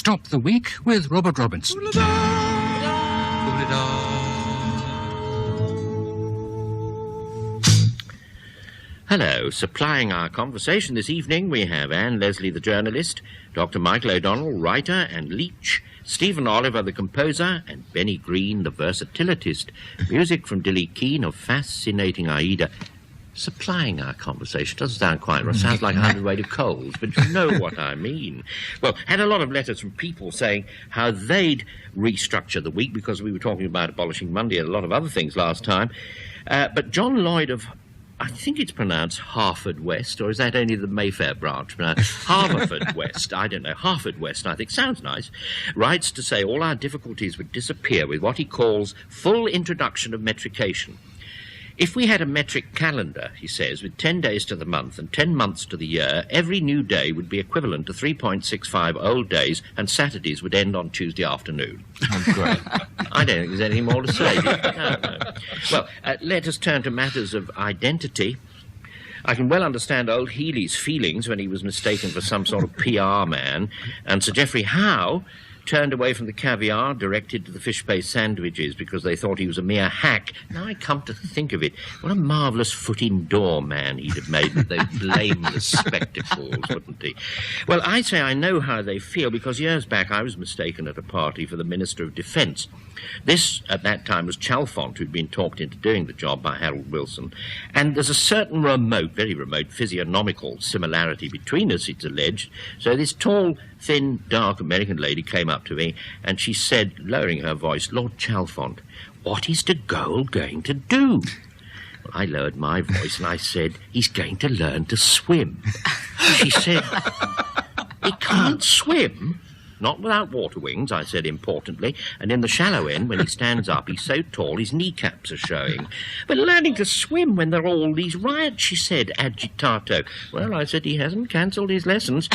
Stop the Week with Robert Robbins. Hello. Supplying our conversation this evening, we have Anne Leslie, the journalist, Dr. Michael O'Donnell, writer and leech, Stephen Oliver, the composer, and Benny Green, the versatilityist. Music from Dillie Keane of Fascinating Aida. Supplying our conversation doesn't sound quite right. Sounds like a hundredweight of coals, but you know what I mean. Well, had a lot of letters from people saying how they'd restructure the week because we were talking about abolishing Monday and a lot of other things last time. But John Lloyd of, I think it's pronounced Harford West, or is that only the Mayfair branch? Haverford West, I don't know. Harford West, I think. Sounds nice. Writes to say all our difficulties would disappear with what he calls full introduction of metrication. If we had a metric calendar, he says, with 10 days to the month and 10 months to the year, every new day would be equivalent to 3.65 old days, and Saturdays would end on Tuesday afternoon. Oh, great. I don't think there's anything more to say. No. Well, let us turn to matters of identity. I can well understand old Healy's feelings when he was mistaken for some sort of PR man, and Sir Geoffrey Howe turned away from the caviar, directed to the fish-paste sandwiches because they thought he was a mere hack. Now I come to think of it, what a marvellous foot-in-door man he'd have made with those blameless spectacles, wouldn't he? Well, I say I know how they feel because years back I was mistaken at a party for the Minister of Defence. This, at that time, was Chalfont, who'd been talked into doing the job by Harold Wilson. And there's a certain remote, very remote, physiognomical similarity between us, it's alleged. So this tall, thin, dark American lady came up to me, and she said, lowering her voice, "Lord Chalfont, what is de Gaulle going to do?" Well, I lowered my voice, and I said, "He's going to learn to swim." She said, "He can't swim?" "Not without water wings," I said importantly, "and in the shallow end, when he stands up, he's so tall his kneecaps are showing." "But learning to swim when there are all these riots," she said, agitato. "Well," I said, "he hasn't cancelled his lessons."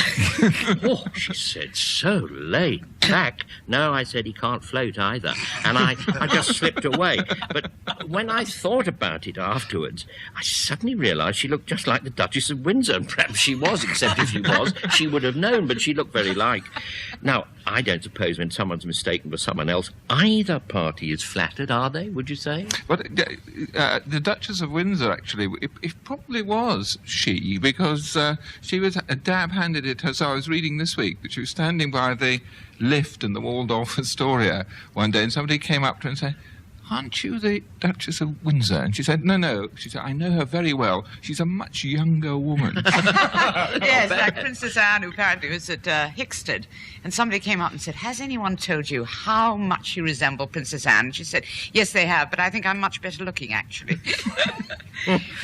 "Oh," she said, "so laid back." "No," I said, "he can't float either." And I just slipped away. But when I thought about it afterwards, I suddenly realised she looked just like the Duchess of Windsor, and perhaps she was, except if she was, she would have known, but she looked very like. Now, I don't suppose when someone's mistaken for someone else, either party is flattered, are they, would you say? But the Duchess of Windsor, actually, it probably was she, because she was dab-handed it her. So I was reading this week that she was standing by the lift in the Waldorf Astoria one day, and somebody came up to her and said, "Aren't you the Duchess of Windsor?" And she said, "No." She said, "I know her very well. She's a much younger woman." Yes, like Princess Anne, who apparently was at Hickstead, and somebody came up and said, "Has anyone told you how much you resemble Princess Anne?" And she said, "Yes, they have, but I think I'm much better looking, actually."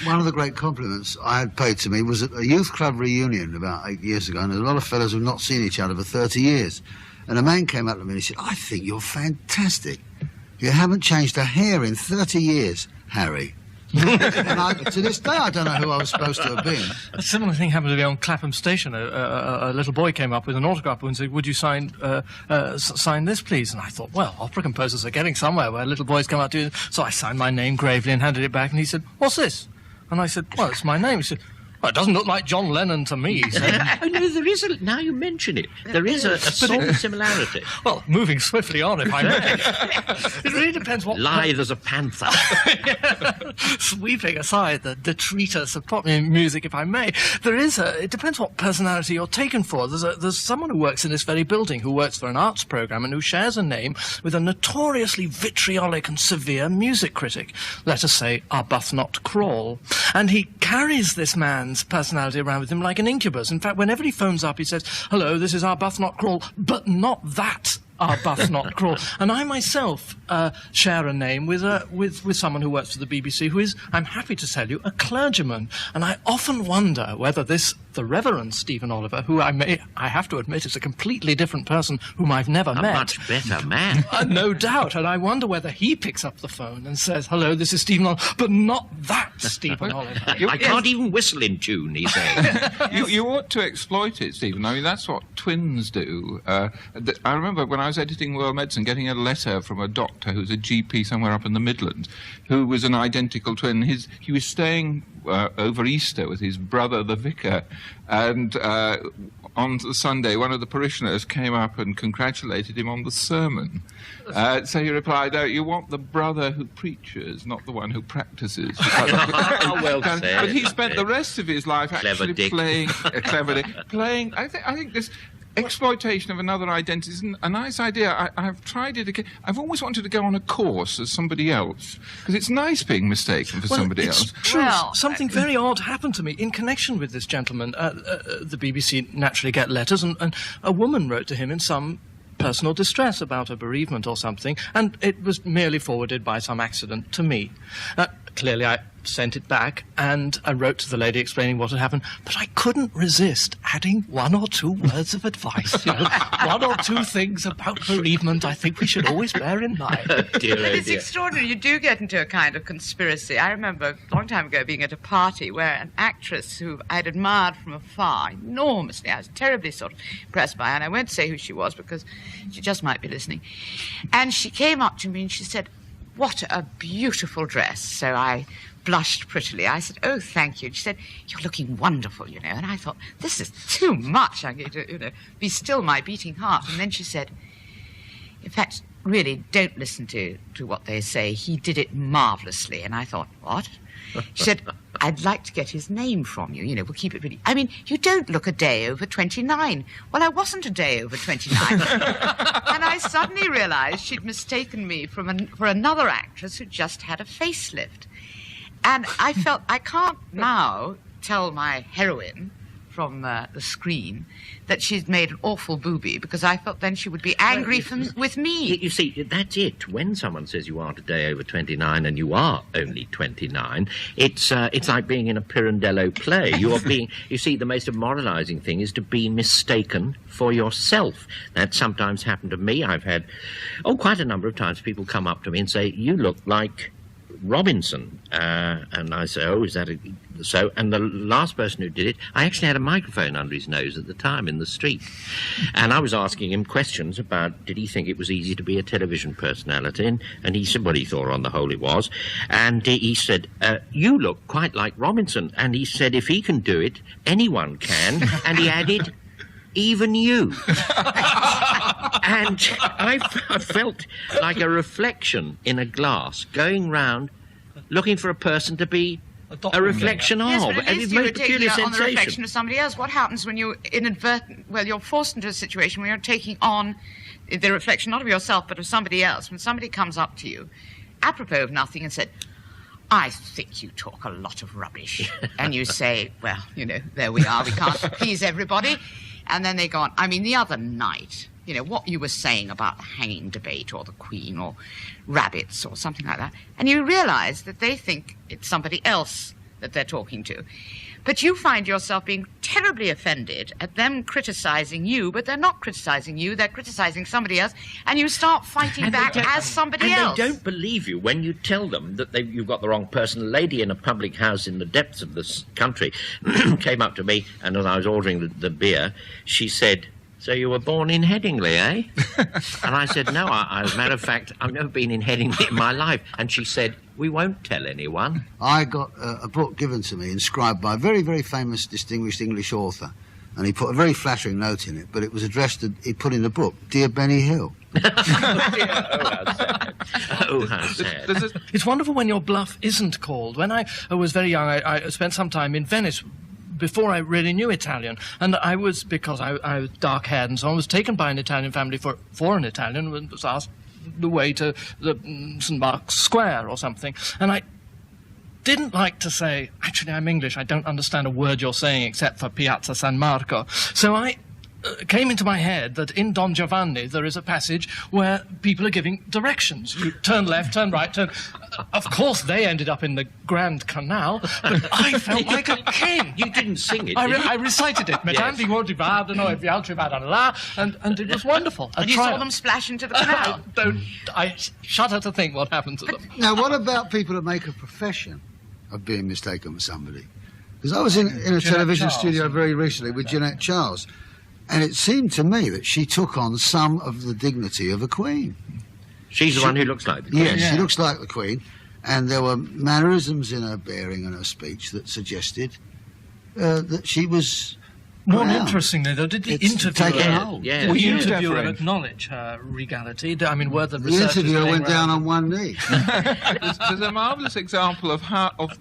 One of the great compliments I had paid to me was at a youth club reunion about 8 years ago, and there's a lot of fellows who've not seen each other for 30 years. And a man came up to me and he said, "I think you're fantastic. You haven't changed a hair in 30 years, Harry." And to this day, I don't know who I was supposed to have been. A similar thing happened to me on Clapham Station. A little boy came up with an autograph book and said, "Would you sign this, please?" And I thought, well, opera composers are getting somewhere where little boys come up to you. So I signed my name gravely and handed it back, and he said, "What's this?" And I said, "Well, it's my name." He said, "Well, it doesn't look like John Lennon to me," he said. Oh, no, there is now you mention it, there is a sort of similarity. Well, moving swiftly on, if I may. It really depends what... Lithe as a panther. Yeah. Sweeping aside the detritus of pop music, if I may, it depends what personality you're taken for. There's someone who works in this very building who works for an arts programme and who shares a name with a notoriously vitriolic and severe music critic, let us say Arbuthnot Crawl. And he carries this man's personality around with him like an incubus. In fact, whenever he phones up, he says, "Hello, this is Arbuthnot Crawl," but not that Arbuthnot Crawl. And I myself share a name with someone who works for the BBC who is, I'm happy to tell you, a clergyman. And I often wonder whether the Reverend Stephen Oliver, who I have to admit is a completely different person whom I've never met. A much better man. No doubt. And I wonder whether he picks up the phone and says, "Hello, this is Stephen Oliver," but not that Stephen Oliver. I can't even whistle in tune, he says. You ought to exploit it, Stephen. I mean, that's what twins do. I remember when I was editing World Medicine, getting a letter from a doctor who's a GP somewhere up in the Midlands, who was an identical twin. He was staying over Easter with his brother, the vicar, And on the Sunday, one of the parishioners came up and congratulated him on the sermon. So he replied, "Oh, you want the brother who preaches, not the one who practices." Well said. But he spent the rest of his life Clever actually dick. playing. Clever dick. Playing. I think this exploitation of another identity is a nice idea. I've tried it again. I've always wanted to go on a course as somebody else, because it's nice being mistaken for somebody it's else. True. Well, Something very odd happened to me in connection with this gentleman. The BBC naturally get letters, and a woman wrote to him in some personal distress about a bereavement or something, and it was merely forwarded by some accident to me. Clearly, I sent it back, and I wrote to the lady explaining what had happened, but I couldn't resist adding one or two words of advice. One or two things about bereavement I think we should always bear in mind. Dear, oh It's dear. extraordinary. You do get into a kind of conspiracy. I remember a long time ago being at a party where an actress who I'd admired from afar enormously, I was terribly sort of impressed by her, and I won't say who she was because she just might be listening. And she came up to me and she said, "What a beautiful dress." So I blushed prettily. I said, "Oh, thank you." And she said, "You're looking wonderful, you know." And I thought, this is too much. I'm going to, be still my beating heart. And then she said, "In fact, really, don't listen to what they say. He did it marvellously." And I thought, what? She said, "I'd like to get his name from you. We'll keep it really. I mean, you don't look a day over 29. Well, I wasn't a day over 29. And I suddenly realized she'd mistaken me for another actress who just had a facelift. And I felt I can't now tell my heroine from the screen that she's made an awful booby, because I felt then she would be angry with me. You see, that's it. When someone says you aren't a day over 29 and you are only 29, it's like being in a Pirandello play. You see, the most demoralizing thing is to be mistaken for yourself. That sometimes happened to me. I've had, quite a number of times people come up to me and say, "You look like Robinson," and I say, "Oh, is that so?" And the last person who did it, I actually had a microphone under his nose at the time in the street, and I was asking him questions about did he think it was easy to be a television personality, and he said, well, he thought on the whole it was, and he said, "You look quite like Robinson," and he said, "If he can do it, anyone can," and he added, "Even you." And I felt like a reflection in a glass going round looking for a person to be a reflection of. Yes, but at And least it's you most were taking peculiar it on the reflection sensation. of somebody else. What happens when you're you're forced into a situation where you're taking on the reflection not of yourself but of somebody else? When somebody comes up to you, apropos of nothing, and said, "I think you talk a lot of rubbish," and you say, "Well, there we are. We can't please everybody." And then they go on. I mean, the other night, what you were saying about the hanging debate or the Queen or rabbits or something like that, and you realise that they think it's somebody else that they're talking to. But you find yourself being terribly offended at them criticising you, but they're not criticising you, they're criticising somebody else, and you start fighting back as somebody else. They don't believe you when you tell them that you've got the wrong person. A lady in a public house in the depths of this country came up to me, and as I was ordering the beer, she said, "So you were born in Headingley, eh?" And I said, "No, as a matter of fact, I've never been in Headingley in my life." And she said, "We won't tell anyone." I got a book given to me, inscribed by a very, very famous, distinguished English author, and he put a very flattering note in it, but it was addressed, he put in the book, "Dear Benny Hill." Oh, how sad. It's wonderful when your bluff isn't called. When I was very young, I spent some time in Venice before I really knew Italian, and I was, because I was dark-haired and so on, was taken by an Italian family for an Italian, and was asked the way to the St. Mark's Square or something, and I didn't like to say, "Actually, I'm English, I don't understand a word you're saying except for Piazza San Marco." So I came into my head that in Don Giovanni there is a passage where people are giving directions. You turn left, turn right, turn... Of course, they ended up in the Grand Canal, but I felt like a king. You didn't sing it, did you? I recited it. Yes. And it was wonderful. And you saw them splash into the canal. I shudder to think what happened to them. Now, what about people that make a profession of being mistaken for somebody? Because I was in a television Charles. studio very recently with Jeanette Charles, and it seemed to me that she took on some of the dignity of a queen. She's the one who looks like the Queen. Yes, Yeah. she looks like the Queen, and there were mannerisms in her bearing and her speech that suggested that she was. More Wow. interestingly, though, did the It's taken interviewer, hold. Yeah. the Well, you interviewer deferring. acknowledge her regality? I mean, were the The researchers interviewer playing went down around? on one knee. There's a marvellous example of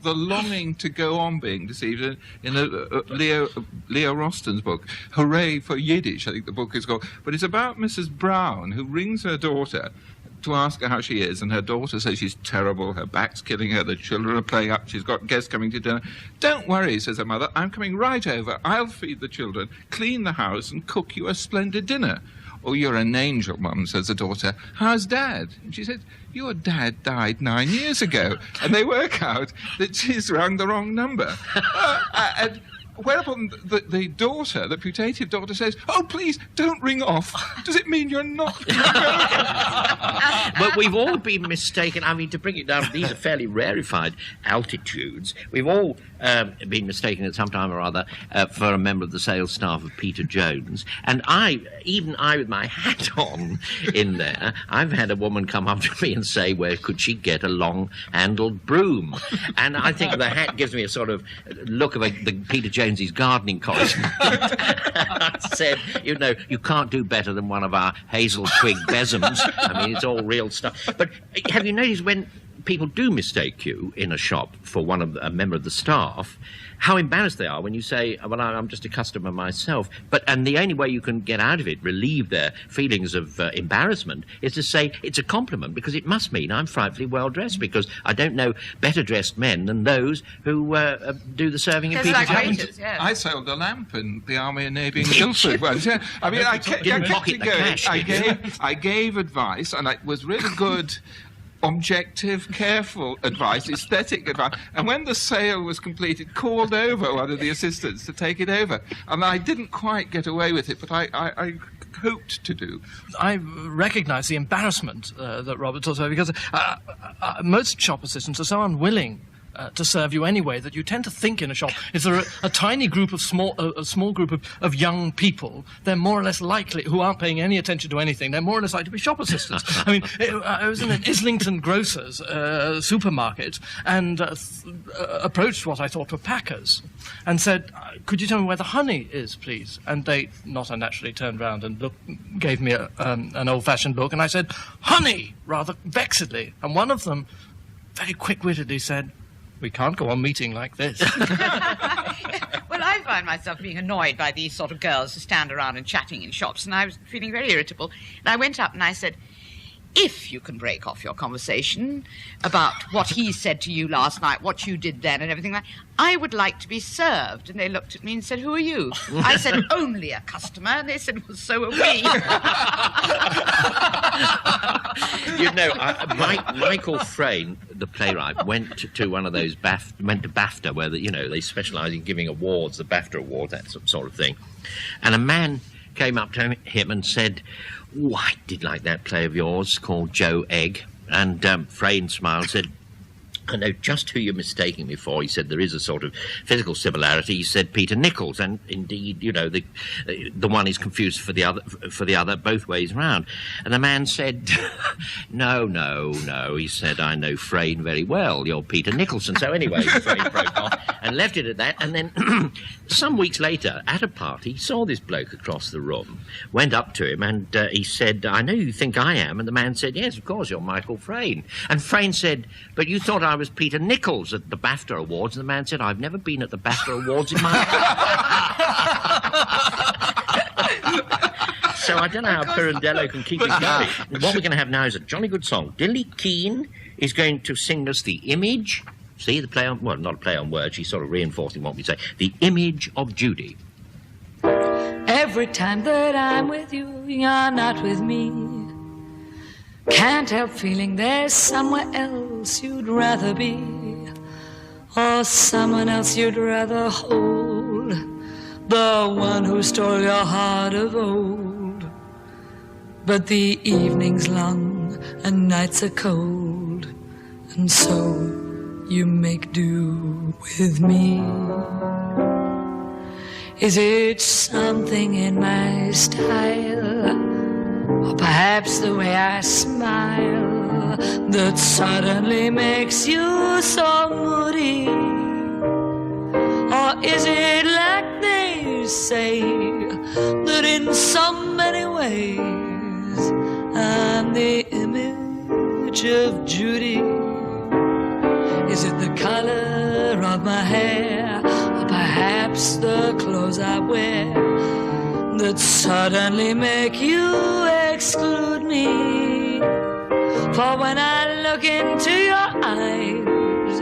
the longing to go on being deceived in Leo Rosten's book, Hooray for Yiddish, I think the book is called. But it's about Mrs. Brown, who rings her daughter to ask her how she is, and her daughter says she's terrible, her back's killing her, the children are playing up, she's got guests coming to dinner. Don't worry, says her mother, I'm coming right over, I'll feed the children, clean the house, and cook you a splendid dinner. Oh, you're an angel, Mum, says the daughter. How's Dad? And she said, your dad died 9 years ago. And they work out that she's rung the wrong number. And whereupon the daughter, the putative daughter, says, oh, please, don't ring off. Does it mean you're not going to But we've all been mistaken. I mean, to bring it down, these are fairly rarefied altitudes. We've all been mistaken at some time or other for a member of the sales staff of Peter Jones. And even I with my hat on in there, I've had a woman come up to me and say, where could she get a long-handled broom? And I think the hat gives me a sort of look of the Peter Jones's gardening correspondent. I said, you know, you can't do better than one of our hazel twig besoms. I mean, it's all real stuff. But have you noticed when people do mistake you in a shop for a member of the staff, how embarrassed they are when you say, well, I'm just a customer myself. And the only way you can get out of it, relieve their feelings of embarrassment, is to say it's a compliment, because it must mean I'm frightfully well dressed, because I don't know better dressed men than those who do the serving in There's Peter like Jones. waiters, yes. I sold a lamp in the Army and Navy in Guildford once. Yeah. I mean, I kept Didn't going. pocket the cash, did you? I gave advice, and it was really good, objective, careful advice, aesthetic advice. And when the sale was completed, called over one of the assistants to take it over. And I didn't quite get away with it, but I hoped to do. I recognise the embarrassment that Robert talks about, because most shop assistants are so unwilling to serve you anyway that you tend to think in a shop, if there are a tiny group of a small group of young people, they're more or less likely, who aren't paying any attention to anything, they're more or less likely to be shop assistants. I mean, I was in an Islington Grocers supermarket and approached what I thought were packers and said, could you tell me where the honey is, please? And they not unnaturally turned round and gave me an old-fashioned look, and I said, honey, rather vexedly. And one of them very quick-wittedly said, we can't go on meeting like this. Well, I find myself being annoyed by these sort of girls who stand around and chatting in shops, and I was feeling very irritable. And I went up and I said, if you can break off your conversation about what he said to you last night, what you did then and everything like that, I would like to be served. And they looked at me and said, who are you? I said, only a customer. And they said, well, so are we. You know, Michael Frayn, the playwright, went to one of those went to BAFTA, where they specialise in giving awards, the BAFTA awards, that sort of thing. And a man came up to him and said, oh, I did like that play of yours called Joe Egg. And Frayn smiled and said, I know just who you're mistaking me for. He said there is a sort of physical similarity. He said Peter Nichols, and indeed, the one is confused for the other both ways round. And the man said, no. He said, I know Frayn very well. You're Peter Nicholson. So anyway, Frayn broke off and left it at that. And then some weeks later, at a party, he saw this bloke across the room, went up to him, and he said, I know you think I am. And the man said, yes, of course, you're Michael Frayn. And Frayn said, but you thought I was Peter Nichols at the BAFTA Awards. And the man said, I've never been at the BAFTA Awards in my life. So I don't know how Pirandello can keep it going. What we're going to have now is a jolly good song. Dillie Keane is going to sing us The Image. See, the play on, well, not a play on words, she's sort of reinforcing what we say. The Image of Judy. Every time that I'm with you, you're not with me. Can't help feeling there's somewhere else you'd rather be, or someone else you'd rather hold, the one who stole your heart of old. But the evening's long and nights are cold, and so you make do with me. Is it something in my style, or perhaps the way I smile, that suddenly makes you so moody? Or is it say that in so many ways I'm the image of Judy. Is it the color of my hair, or perhaps the clothes I wear, that suddenly make you exclude me? For when I look into your eyes,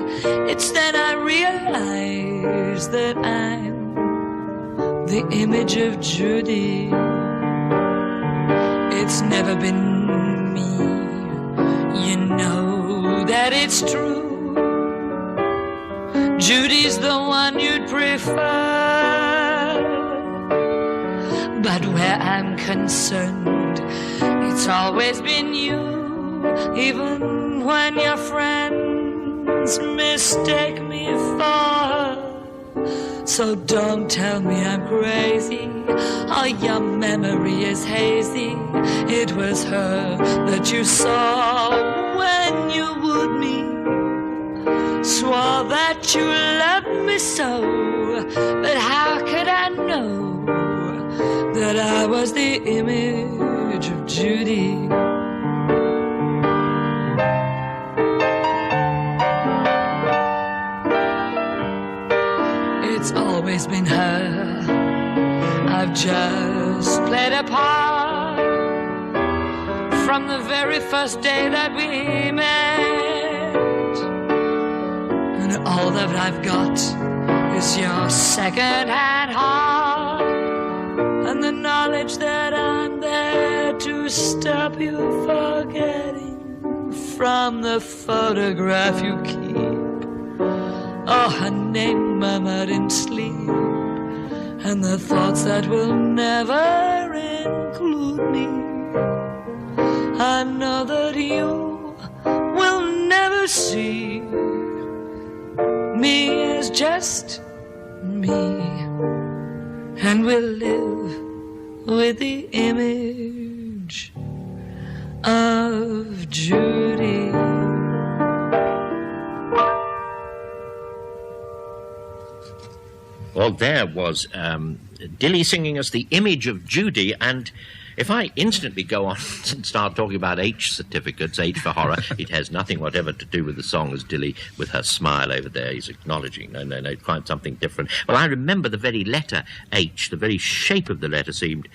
it's then I realize that I'm the image of Judy. It's never been me, you know that it's true. Judy's the one you'd prefer. But where I'm concerned, it's always been you. Even when your friends mistake me for her. So don't tell me I'm crazy, or your memory is hazy. It was her that you saw when you wooed me. Swore that you loved me so, but how could I know that I was the image of Judy? It's always been her I've just played a part from the very first day that we met. And all that I've got is your second-hand heart and the knowledge that I'm there to stop you forgetting from the photograph you keep. Oh, her name murmured in sleep, and the thoughts that will never include me. I know that you will never see me as just me, and will live with the image of Judy. Well, there was Dillie singing us the image of Judy, and if I instantly go on and start talking about H certificates, H for horror, it has nothing whatever to do with the song, as Dillie, with her smile over there, is acknowledging. No, quite something different. Well, I remember the very letter H, the very shape of the letter seemed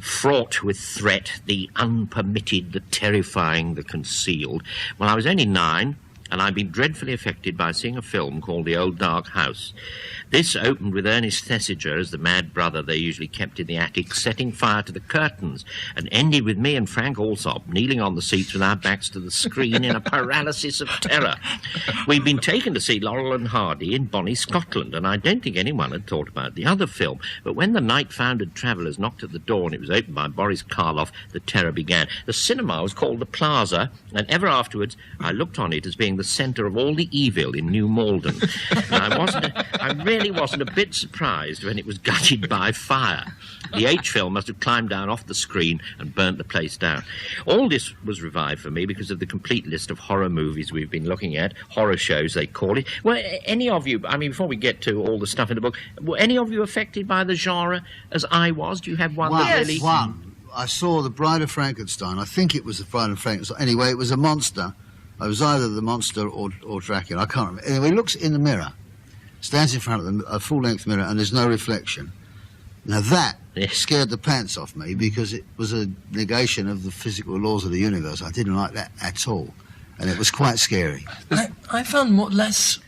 fraught with threat, the unpermitted, the terrifying, the concealed. Well, I was only 9, and I'd been dreadfully affected by seeing a film called The Old Dark House. This opened with Ernest Thesiger as the mad brother they usually kept in the attic, setting fire to the curtains, and ended with me and Frank Alsop kneeling on the seats with our backs to the screen in a paralysis of terror. We'd been taken to see Laurel and Hardy in Bonnie, Scotland, and I don't think anyone had thought about the other film. But when the night-founded travellers knocked at the door and it was opened by Boris Karloff, the terror began. The cinema was called the Plaza, and ever afterwards I looked on it as being the centre of all the evil in New Malden. I really wasn't a bit surprised when it was gutted by fire. The H film must have climbed down off the screen and burnt the place down. All this was revived for me because of the complete list of horror movies we've been looking at, horror shows they call it. Were any of you, I mean, before we get to all the stuff in the book, were any of you affected by the genre as I was? Do you have one that really... One. I saw The Bride of Frankenstein. I think it was The Bride of Frankenstein. Anyway, it was a monster. It was either the monster or Dracula. I can't remember. Anyway, he looks in the mirror, stands in front of them, a full-length mirror, and there's no reflection. Now that scared the pants off me because it was a negation of the physical laws of the universe. I didn't like that at all, and it was quite scary. I found less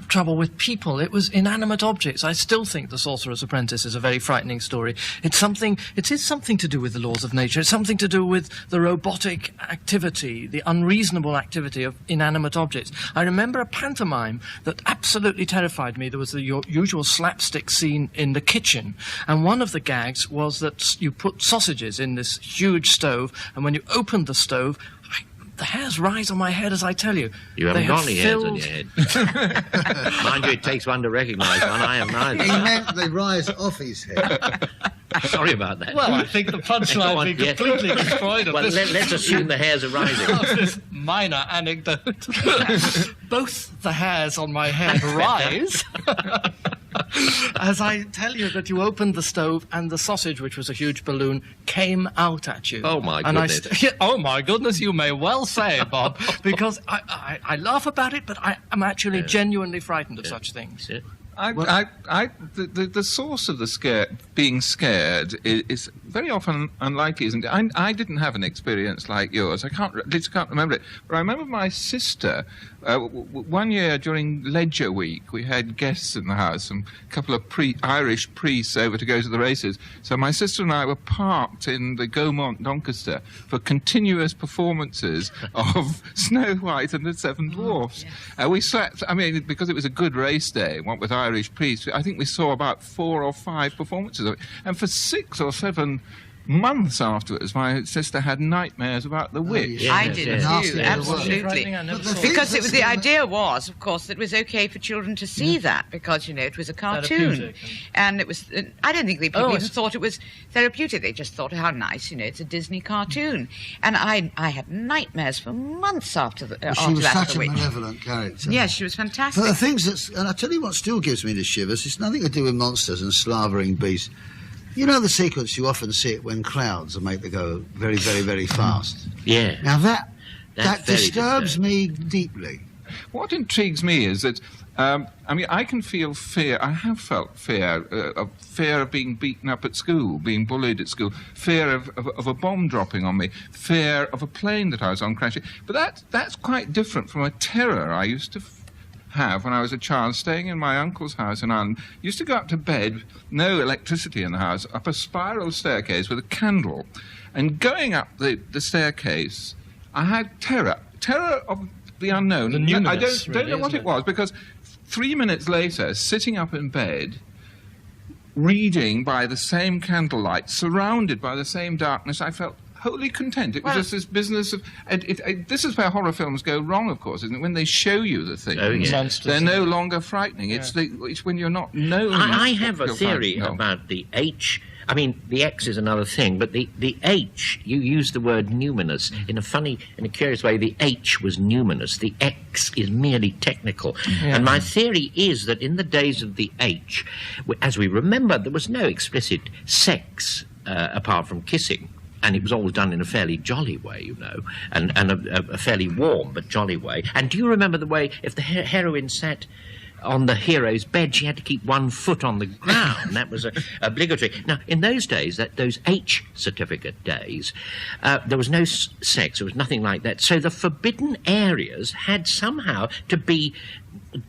trouble with people. It was inanimate objects. I still think The Sorcerer's Apprentice is a very frightening story. It is something to do with the laws of nature. It's something to do with the robotic activity, the unreasonable activity of inanimate objects. I remember a pantomime that absolutely terrified me. There was the usual slapstick scene in the kitchen, and one of the gags was that you put sausages in this huge stove, and when you opened the stove, the hairs rise on my head as I tell you. You haven't got any hairs on your head. Mind you, it takes one to recognise one. I have neither. He meant they rise off his head. Sorry about that. Well, I think the punchline has been completely destroyed. Well, let's assume the hairs are rising. This minor anecdote. Both the hairs on my head rise. as I tell you that you opened the stove and the sausage, which was a huge balloon, came out at you. Oh, my And goodness. oh, my goodness, you may well say, Bob, because I laugh about it, but I am actually genuinely frightened of such things. Yeah. The source of the being scared is very often unlikely, isn't it? I didn't have an experience like yours. I can't remember it. But I remember my sister, one year during Ledger Week, we had guests in the house, and a couple of Irish priests over to go to the races. So my sister and I were parked in the Gaumont Doncaster for continuous performances of Snow White and the Seven Dwarfs. We slept, because it was a good race day, what with Irish priests, I think we saw about 4 or 5 performances of it. And for 6 or 7 months afterwards, my sister had nightmares about the witch. I did too, absolutely. Because the idea was, of course, that it was okay for children to see that because, it was a cartoon. And it was, I don't think people even thought it was therapeutic. They just thought, how nice, it's a Disney cartoon. And I had nightmares for months after that. She was such a malevolent character. Yes, she was fantastic. But the things and I tell you what still gives me the shivers, it's nothing to do with monsters and slavering beasts. You know the sequence, you often see it when clouds are made to go very, very, very fast. Yeah. Now that very disturbs me deeply. What intrigues me is that, I can feel fear. I have felt fear of being beaten up at school, being bullied at school, fear of a bomb dropping on me, fear of a plane that I was on crashing. But that's quite different from a terror I used to have when I was a child, staying in my uncle's house in Ireland. Used to go up to bed, no electricity in the house, up a spiral staircase with a candle. And going up the staircase, I had terror of the unknown. The newness, I don't really, know what it was, because 3 minutes later, sitting up in bed, reading by the same candlelight, surrounded by the same darkness, I felt wholly content. It was just this business of... this is where horror films go wrong, of course, isn't it? When they show you the things, they're no longer frightening. It's when you're not known. I have a theory about the H. The X is another thing, but the H, you use the word numinous. In a curious way, the H was numinous. The X is merely technical. Yeah. And my theory is that in the days of the H, as we remember, there was no explicit sex apart from kissing. And it was all done in a fairly jolly way, and a fairly warm but jolly way. And do you remember the way, if the heroine sat on the hero's bed, she had to keep one foot on the ground? That was obligatory. Now, in those days, those H certificate days, there was no sex, there was nothing like that. So the forbidden areas had somehow to be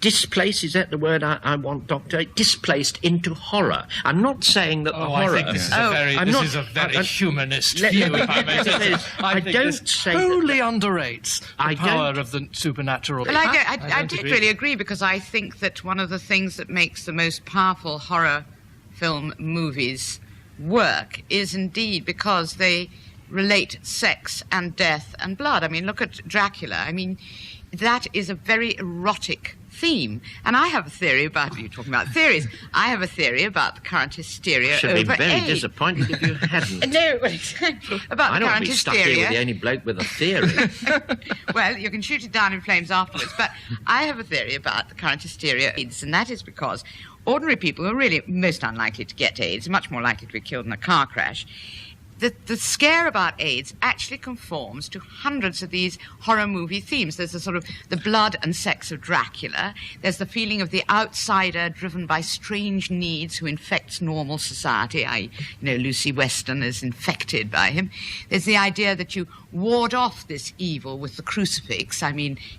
displaced, is that the word I want, Doctor? Displaced into horror. I'm not saying that the horror... I think this is a very humanist view, if I may say. I don't say totally underrates the power of the supernatural. Well, I did really agree, because I think that one of the things that makes the most powerful horror film movies work is indeed because they relate sex and death and blood. Look at Dracula. That is a very erotic theme. And I have a theory about... You're talking about theories. I have a theory about the current hysteria over AIDS. Should be very disappointed if you hadn't. No, exactly. About the current hysteria. I don't want to be stuck here with the only bloke with a theory. Well, you can shoot it down in flames afterwards. But I have a theory about the current hysteria AIDS, and that is because ordinary people are really most unlikely to get AIDS, much more likely to be killed in a car crash. The scare about AIDS actually conforms to hundreds of these horror movie themes. There's the sort of the blood and sex of Dracula. There's the feeling of the outsider driven by strange needs who infects normal society. Lucy Weston is infected by him. There's the idea that you ward off this evil with the crucifix.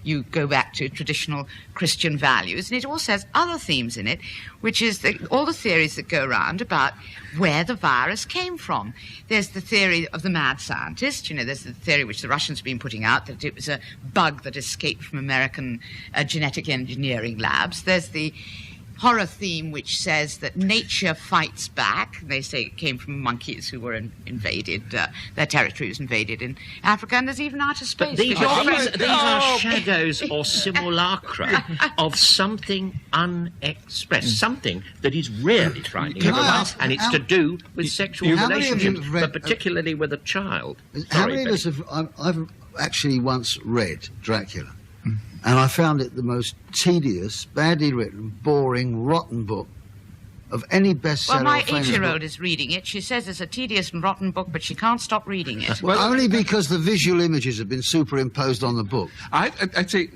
You go back to traditional Christian values. And it also has other themes in it, which is all the theories that go around about where the virus came from. There's the theory of the mad scientist. There's the theory which the Russians have been putting out, that it was a bug that escaped from American genetic engineering labs. There's the horror theme which says that nature fights back. They say it came from monkeys who were invaded, their territory was invaded in Africa, and there's even outer space. But these are shadows or simulacra of something unexpressed, something that is really frightening, and it's to do with sexual relationships, but particularly with a child. How many of us have... I've actually once read Dracula. And I found it the most tedious, badly written, boring, rotten book of any bestseller. Well, my or famous 8-year-old book. is reading it. She says it's a tedious and rotten book, but she can't stop reading it. Well, only because the visual images have been superimposed on the book. I'd say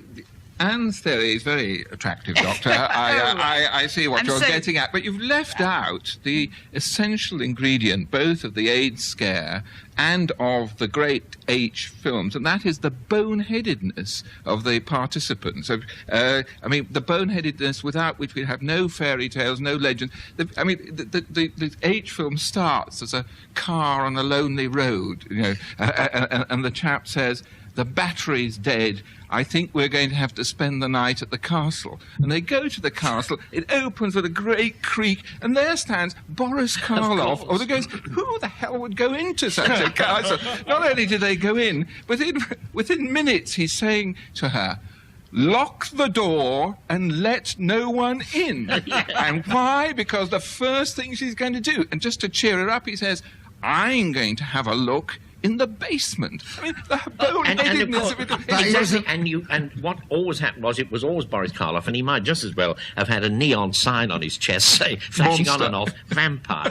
Anne's theory is very attractive, Doctor. I see what And you're so- getting at, but you've left out the essential ingredient, both of the AIDS scare and of the great H films, and that is the boneheadedness of the participants. I mean, the boneheadedness without which we have no fairy tales, no legends. The H film starts as a car on a lonely road, you know, and the chap says, "The battery's dead. I think we're going to have to spend the night at the castle." And they go to the castle. It opens with a great creak, and there stands Boris Karloff. Or they goes, who the hell would go into such a castle? Not only did they go in, but within minutes he's saying to her, "Lock the door and let no one in." And why? Because the first thing she's going to do, and just to cheer her up, he says, "I'm going to have a look in the basement." I mean, the boneheadedness of it. Exactly, and what always happened was it was always Boris Karloff, and he might just as well have had a neon sign on his chest say, flashing on and off, vampire.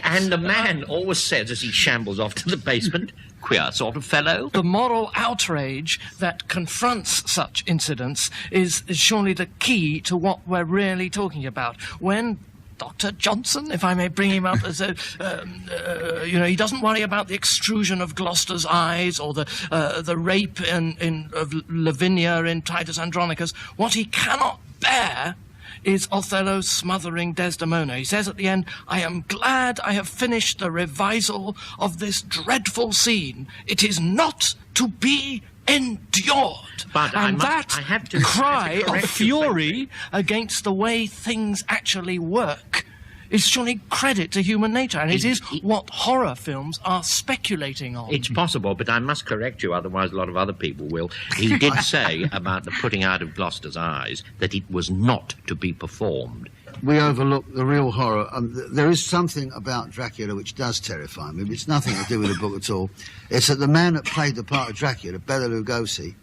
And the man always says as he shambles off to the basement, "Queer sort of fellow." The moral outrage that confronts such incidents is surely the key to what we're really talking about. When Dr. Johnson, if I may bring him up, as he doesn't worry about the extrusion of Gloucester's eyes or the rape of Lavinia in Titus Andronicus. What he cannot bear is Othello smothering Desdemona. He says at the end, "I am glad I have finished the revisal of this dreadful scene. It is not to be endured." But and I have to cry correct of you, fury against the way things actually work is surely credit to human nature, and it is what horror films are speculating on. It's possible, but I must correct you, otherwise a lot of other people will. He did say about the putting out of Gloucester's eyes that it was not to be performed. We overlook the real horror. There is something about Dracula which does terrify me, but it's nothing to do with the book at all. It's that the man that played the part of Dracula, Bela Lugosi,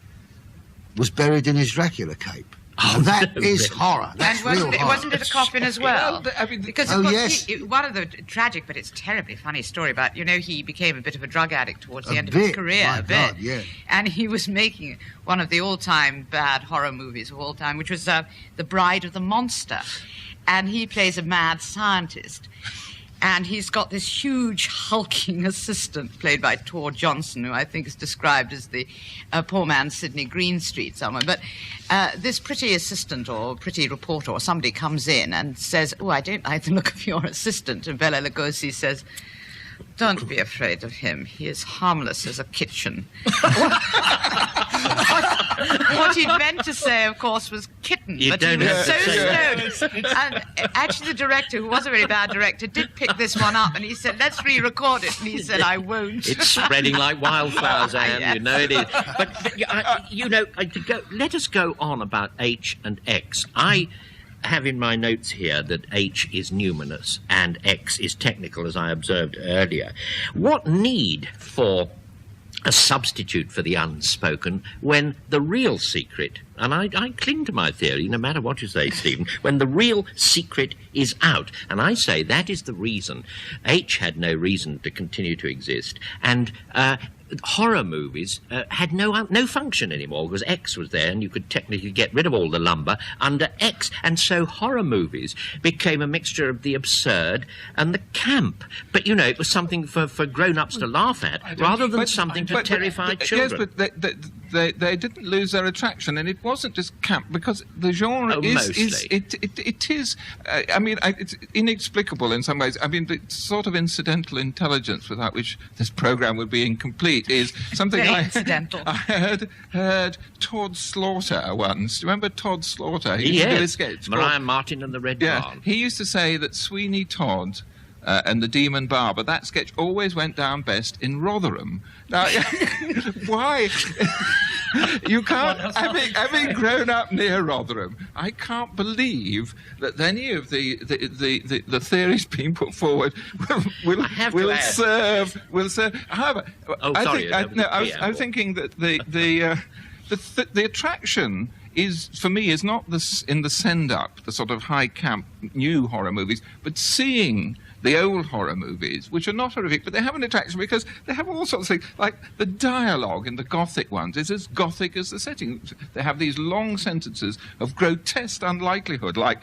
was buried in his Dracula cape. And that is horror. That's And real horror. wasn't it a coffin as well? I mean, because oh, of course, yes. one of the tragic, but it's terribly funny story about, he became a bit of a drug addict towards the A end of his bit, career. my a bit. God, yeah. And he was making one of the all-time bad horror movies of all time, which was The Bride of the Monster. And he plays a mad scientist. And he's got this huge, hulking assistant played by Tor Johnson, who I think is described as the poor man Sidney Greenstreet somewhere. But this pretty assistant or pretty reporter or somebody comes in and says, "Oh, I don't like the look of your assistant." And Bela Lugosi says, "Don't be afraid of him. He is harmless as a kitchen." What he'd meant to say, of course, was kitten. You but he don't was have so to say stoned. And actually, the director, who was a very bad director, did pick this one up, and he said, "Let's re-record it." And he said, "I won't." It's spreading like wildflowers, Anne. Yes. You know it is. But let us go on about H and X. I have in my notes here that H is numinous and X is technical, as I observed earlier. What need for a substitute for the unspoken when the real secret, and I cling to my theory no matter what you say, Stephen, when the real secret is out, and I say that is the reason H had no reason to continue to exist, and horror movies had no function anymore because X was there and you could technically get rid of all the lumber under X, and so horror movies became a mixture of the absurd and the camp. But it was something for grown-ups to laugh at rather than something to terrify children. Yes, but they didn't lose their attraction, and it wasn't just camp because the genre is it's inexplicable in some ways. I mean, the sort of incidental intelligence without which this program would be incomplete is something Very I incidental. heard Todd Slaughter once. Do you remember Todd Slaughter? He used to do a sketch Mariah called- Martin and the Red Yeah, Barn. he used to say that Sweeney Todd and the Demon Barber, that sketch always went down best in Rotherham. Now, why? You can't, having grown up near Rotherham, I can't believe that any of the theories being put forward will serve. However, Oh, sorry, that was a I was thinking that the attraction is, for me, is not in the send-up, the sort of high-camp new horror movies, but seeing the old horror movies, which are not horrific, but they have an attraction because they have all sorts of things, like the dialogue in the Gothic ones is as Gothic as the setting. They have these long sentences of grotesque unlikelihood, like,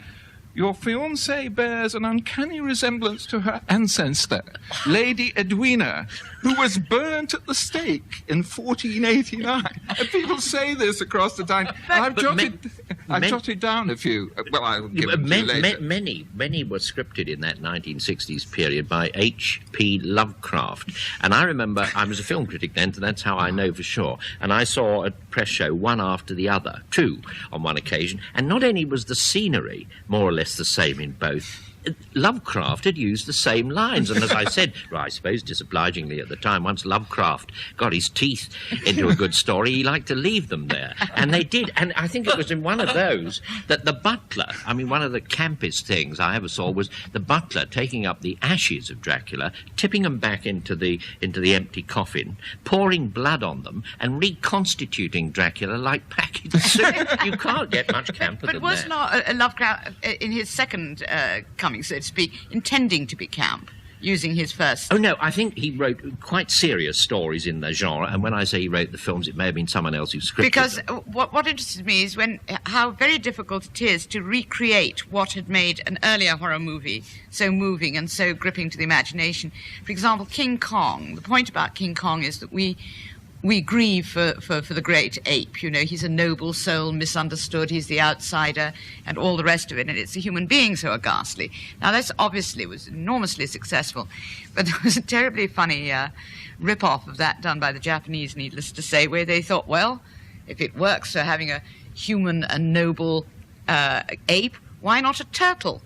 "Your fiancée bears an uncanny resemblance to her ancestor, Lady Edwina, who was burnt at the stake in 1489. And people say this across the time. I've jotted down a few. Well, I'll give them to you later. Many were scripted in that 1960s period by H.P. Lovecraft. And I remember, I was a film critic then, so that's how I know for sure. And I saw a press show one after the other, two on one occasion. And not only was the scenery more or less the same in both, Lovecraft had used the same lines, and as I said, well, I suppose disobligingly at the time, once Lovecraft got his teeth into a good story, he liked to leave them there, and they did. And I think it was in one of those that the butler, I mean, one of the campest things I ever saw was the butler taking up the ashes of Dracula, tipping them back into the empty coffin, pouring blood on them, and reconstituting Dracula like packaged soup. You can't get much camper than that. But was not Lovecraft, in his second coming, so to speak, intending to be camp, using his first... Oh, no, I think he wrote quite serious stories in the genre, and when I say he wrote the films, it may have been someone else who scripted because them. What interested me is how very difficult it is to recreate what had made an earlier horror movie so moving and so gripping to the imagination. For example, King Kong. The point about King Kong is that we grieve for the great ape. You know, he's a noble soul, misunderstood, he's the outsider, and all the rest of it, and it's a human being so ghastly. Now, this obviously was enormously successful, but there was a terribly funny rip-off of that done by the Japanese, needless to say, where they thought, well, if it works for having a human and noble ape, why not a turtle?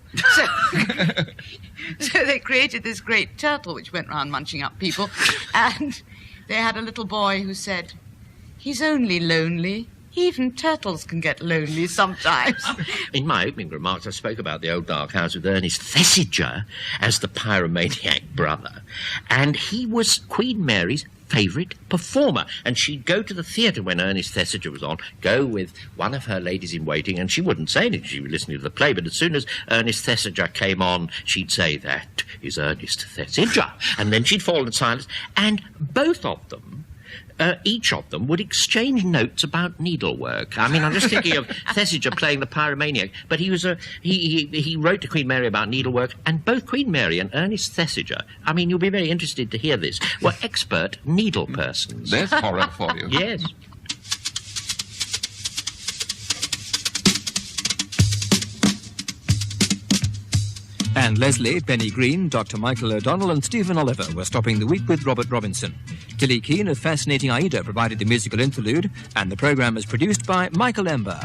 So they created this great turtle which went around munching up people, and they had a little boy who said, "He's only lonely. Even turtles can get lonely sometimes." In my opening remarks, I spoke about the old dark house with Ernest Thesiger as the pyromaniac brother, and he was Queen Mary's favourite performer, and she'd go to the theatre when Ernest Thesiger was on, go with one of her ladies-in-waiting, and she wouldn't say anything, she was listening to the play, but as soon as Ernest Thesiger came on, she'd say, "That is Ernest Thesiger," and then she'd fall in silence, and both of them, each of them would exchange notes about needlework. I mean, I'm just thinking of Thesiger playing the pyromaniac, but he wrote to Queen Mary about needlework, and both Queen Mary and Ernest Thesiger, I mean, you'll be very interested to hear this, were expert needle persons. There's horror for you. Yes. And Leslie, Benny Green, Dr. Michael O'Donnell and Stephen Oliver were stopping the week with Robert Robinson. Dillie Keane of Fascinating Aida provided the musical interlude, and the programme was produced by Michael Ember.